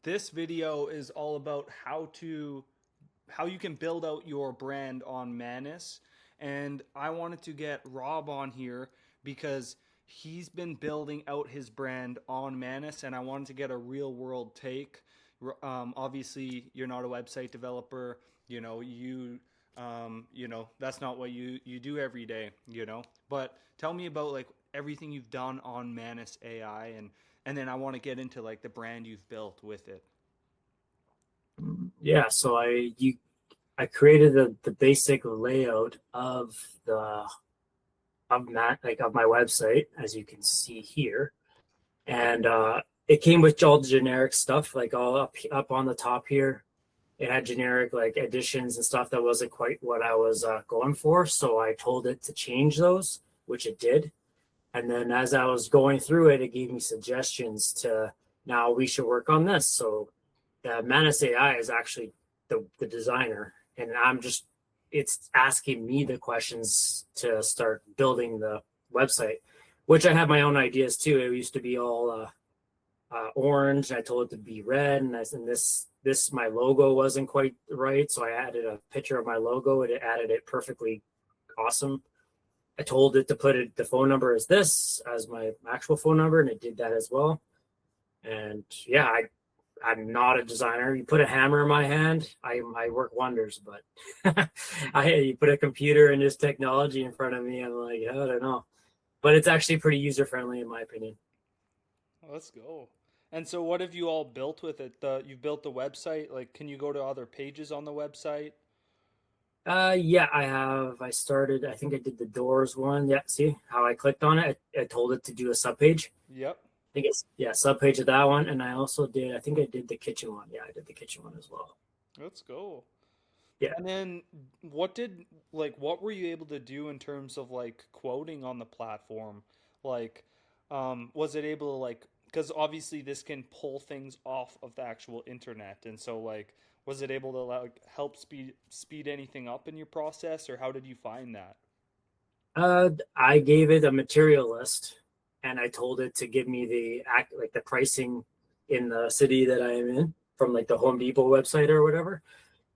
This video is all about how you can build out your brand on Manus. And I wanted to get Rob on here because he's been building out his brand on Manus, and I wanted to get a real world take. Obviously, you're not a website developer. That's not what you do every day. But tell me about like everything you've done on Manus AI, and then I want to get into like the brand you've built with it. Yeah, so I created the basic layout of the of my website, as you can see here, and it came with all the generic stuff, like all up on the top here. It had generic like additions and stuff that wasn't quite what I was going for, so I told it to change those, which it did. And then as I was going through it, it gave me suggestions to now we should work on this. So Manus AI is actually the designer, and it's asking me the questions to start building the website, which I have my own ideas too. It used to be all orange. I told it to be red, and this my logo wasn't quite right, so I added a picture of my logo, and it added it perfectly awesome. I told it to put the phone number as my actual phone number, and it did that as well. And yeah, I'm not a designer. You put a hammer in my hand, I work wonders. But you put a computer and this technology in front of me, I'm like, I don't know. But it's actually pretty user friendly in my opinion. Let's go. And so, what have you all built with it? You've built the website. Like, can you go to other pages on the website? Yeah, I have. I started. I think I did the doors one. Yeah, see how I clicked on it. I told it to do a subpage. Yep. I think it's yeah subpage of that one, and I also did. I think I did the kitchen one. Yeah, I did the kitchen one as well. Let's go. Yeah. And then, what were you able to do in terms of like quoting on the platform? Like, was it able to like, because obviously this can pull things off of the actual internet, and so like, was it able to like help speed anything up in your process, or how did you find that? I gave it a material list, and I told it to give me the pricing in the city that I am in from like the Home Depot website or whatever.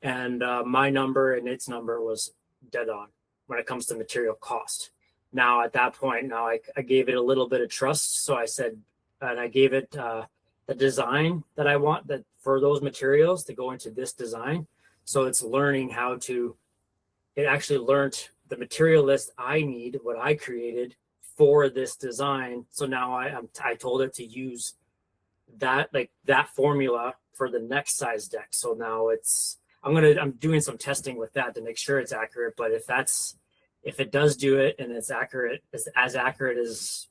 And my number and its number was dead on when it comes to material cost. Now at that point, now I gave it a little bit of trust, so I said, and I gave it the design that I want that for those materials to go into this design. So it's learning how to it actually learned the material list I need, what I created for this design. So now I told it to use that formula for the next size deck. So now I'm doing some testing with that to make sure it's accurate. But if it does do it and it's accurate as accurate as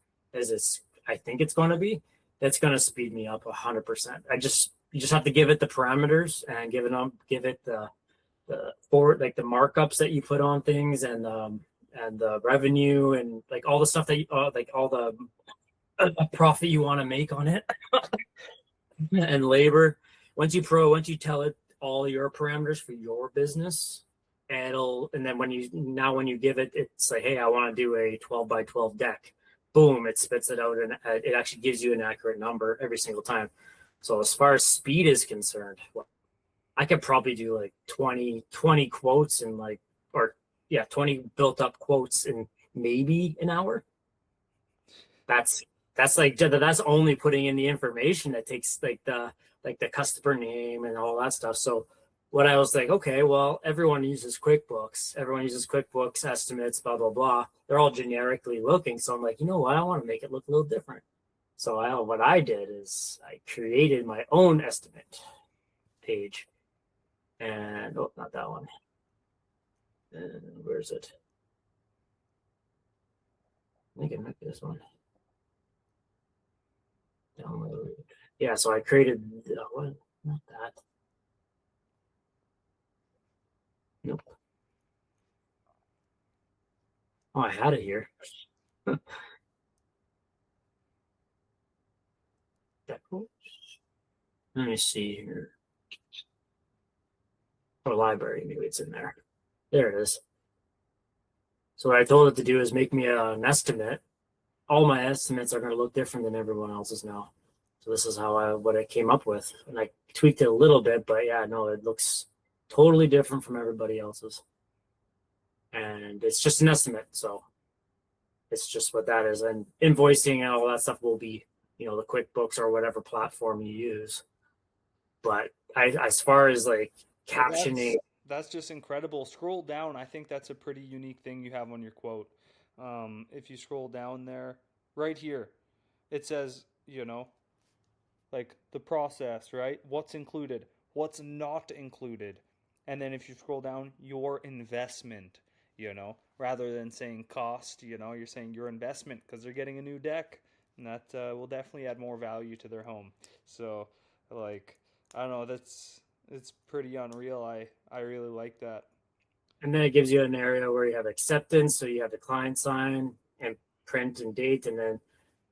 I think it's going to be, that's going to speed me up 100%. You just have to give it the parameters and give it the forward like the markups that you put on things and the revenue and like all the stuff that like all the profit you want to make on it and labor. Once you tell it all your parameters for your business, and then when you give it, it's like, hey, I want to do a 12 by 12 deck. Boom, it spits it out, and it actually gives you an accurate number every single time. So as far as speed is concerned, well, I could probably do like 20 quotes and like, or yeah, 20 built up quotes in maybe an hour. That's that's only putting in the information that takes like the customer name and all that stuff. So what I was like, okay, well, everyone uses QuickBooks. Everyone uses QuickBooks estimates, blah, blah, blah. They're all generically looking. So I'm like, you know what? I want to make it look a little different. So what I did is I created my own estimate page. And oh, not that one. And where is it? I think it might be this one. Download. Yeah, so I created what? Not that. Nope. Oh, I had it here. Let me see here. Oh, library. Maybe it's in there. There it is. So what I told it to do is make me an estimate. All my estimates are going to look different than everyone else's now. So this is what I came up with, and I tweaked it a little bit, but yeah, no, it looks totally different from everybody else's, and it's just an estimate. So it's just what that is, and invoicing and all that stuff will be, the QuickBooks or whatever platform you use. But as far as like Well, captioning, that's just incredible. Scroll down. I think that's a pretty unique thing you have on your quote. If you scroll down there, right here, it says, like the process, right? What's included, what's not included. And then if you scroll down, your investment, rather than saying cost, you're saying your investment because they're getting a new deck, and that will definitely add more value to their home. So, like, I don't know, it's pretty unreal. I really like that. and then it gives you an area where you have acceptance, so you have the client sign and print and date, and then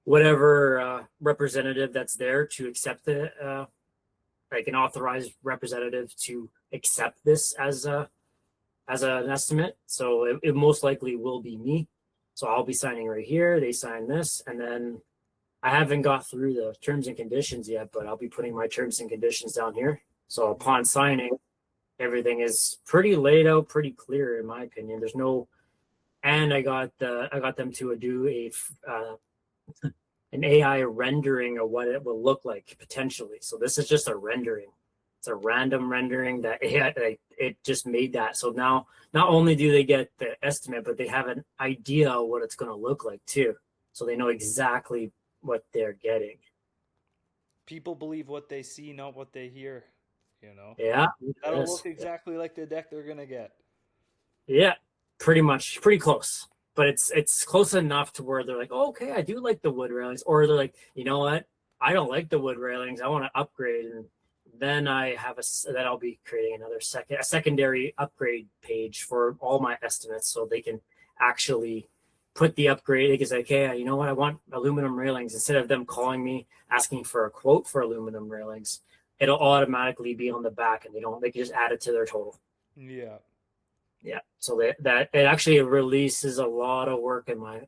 whatever representative that's there to accept it, like an authorized representative to accept this as an estimate. So it most likely will be me. So I'll be signing right here. They sign this, and then I haven't got through the terms and conditions yet, but I'll be putting my terms and conditions down here. So upon signing, everything is pretty laid out, pretty clear in my opinion. There's no, and I got them to do an AI rendering of what it will look like potentially. So this is just a rendering. It's a random rendering that it just made that. So now not only do they get the estimate, but they have an idea of what it's going to look like too. So they know exactly what they're getting. People believe what they see, not what they hear. You know, Yeah, that'll yes, look exactly like the deck they're gonna get. yeah, pretty much, pretty close. But it's close enough to where they're like, oh, okay, I do like the wood railings, or they're like, you know what, I don't like the wood railings, I want to upgrade, and then then I'll be creating a secondary upgrade page for all my estimates, so they can actually put the upgrade. They can say, okay, you know what, I want aluminum railings, instead of them calling me asking for a quote for aluminum railings. It'll automatically be on the back, and they can just add it to their total. Yeah. Yeah, so that it actually releases a lot of work on my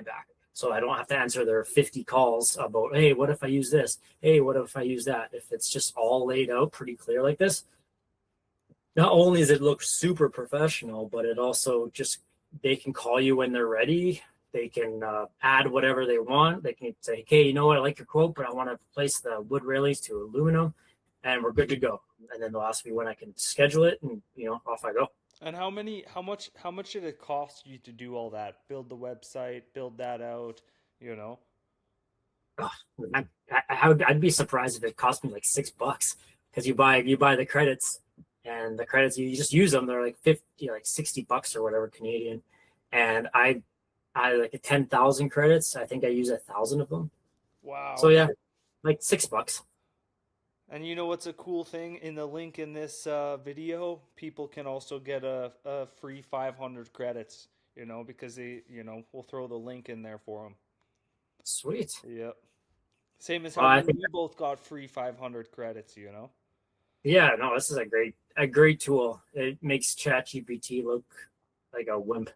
back, so I don't have to answer their 50 calls about, hey, what if I use this, hey, what if I use that. If it's just all laid out pretty clear like this, not only does it look super professional, but it also just, they can call you when they're ready. They can add whatever they want. They can say, hey, you know what, I like your quote, but I want to replace the wood railings to aluminum, and we're good to go. And then they'll ask me when I can schedule it, and off I go. And how much did it cost you to do all that? Build the website, build that out, you know? Oh, I'd be surprised if it cost me like $6, because you buy the credits, and the credits, you just use them. They're like 50, like $60 or whatever Canadian, and I like 10,000 credits. I think I use 1,000 of them. So Wow. yeah, like $6. And you know what's a cool thing? In the link in this video, people can also get a free 500 credits, because we'll throw the link in there for them. Sweet. Yep. Same as how Well, I me and think, you both got free 500 credits. yeah, no, this is a great tool. It makes ChatGPT look like a wimp.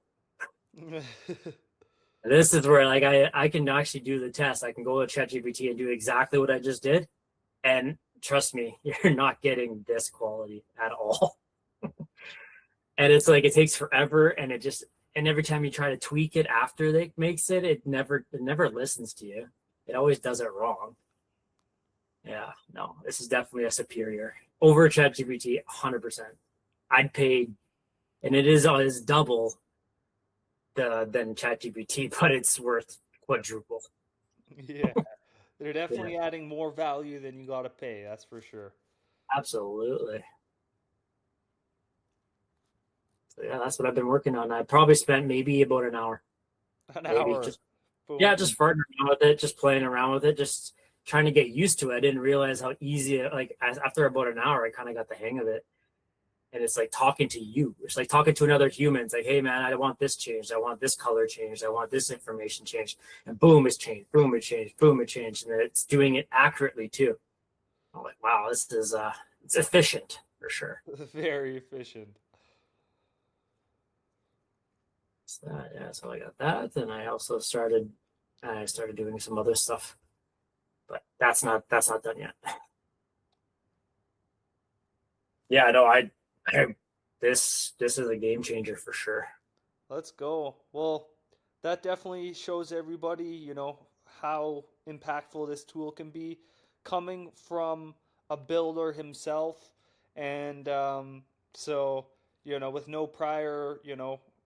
This is where like I can actually do the test. I can go to ChatGPT and do exactly what I just did, and trust me, you're not getting this quality at all. And it's like it takes forever, and every time you try to tweak it after they makes it, it never listens to you. It always does it wrong. Yeah, no, this is definitely a superior over ChatGPT, 100%. I'd pay, and it is double than ChatGPT, but it's worth quadruple. Yeah. They're Yeah, definitely adding more value than you got to pay, that's for sure. absolutely. So yeah, that's what I've been working on. I probably spent maybe about an hour, An maybe hour. just, yeah, Boom. just farting around with it, just playing around with it, just trying to get used to it. I didn't realize how easy like after about an hour, I kind of got the hang of it. And it's like talking to you. It's like talking to another human. It's like, hey man, I want this changed. I want this color changed. I want this information changed. And boom, it's changed. Boom, it changed. Boom, it changed. And it's doing it accurately too. I'm like, wow, this is it's efficient for sure. Very efficient. So yeah, so I got that. Then I started doing some other stuff. but that's not done yet. Yeah, no, I this is a game changer for sure. Let's go. Well, that definitely shows everybody, how impactful this tool can be coming from a builder himself. And so, with no prior,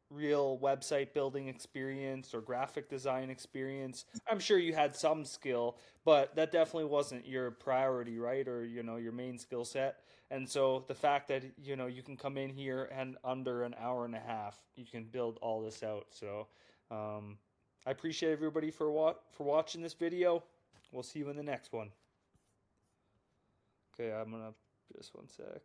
real website building experience or graphic design experience, I'm sure you had some skill, but that definitely wasn't your priority, right? Or, your main skill set. And so the fact that you can come in here and under an hour and a half you can build all this out. So um, I appreciate everybody for watching this video. We'll see you in the next one. Okay, I'm gonna just one sec.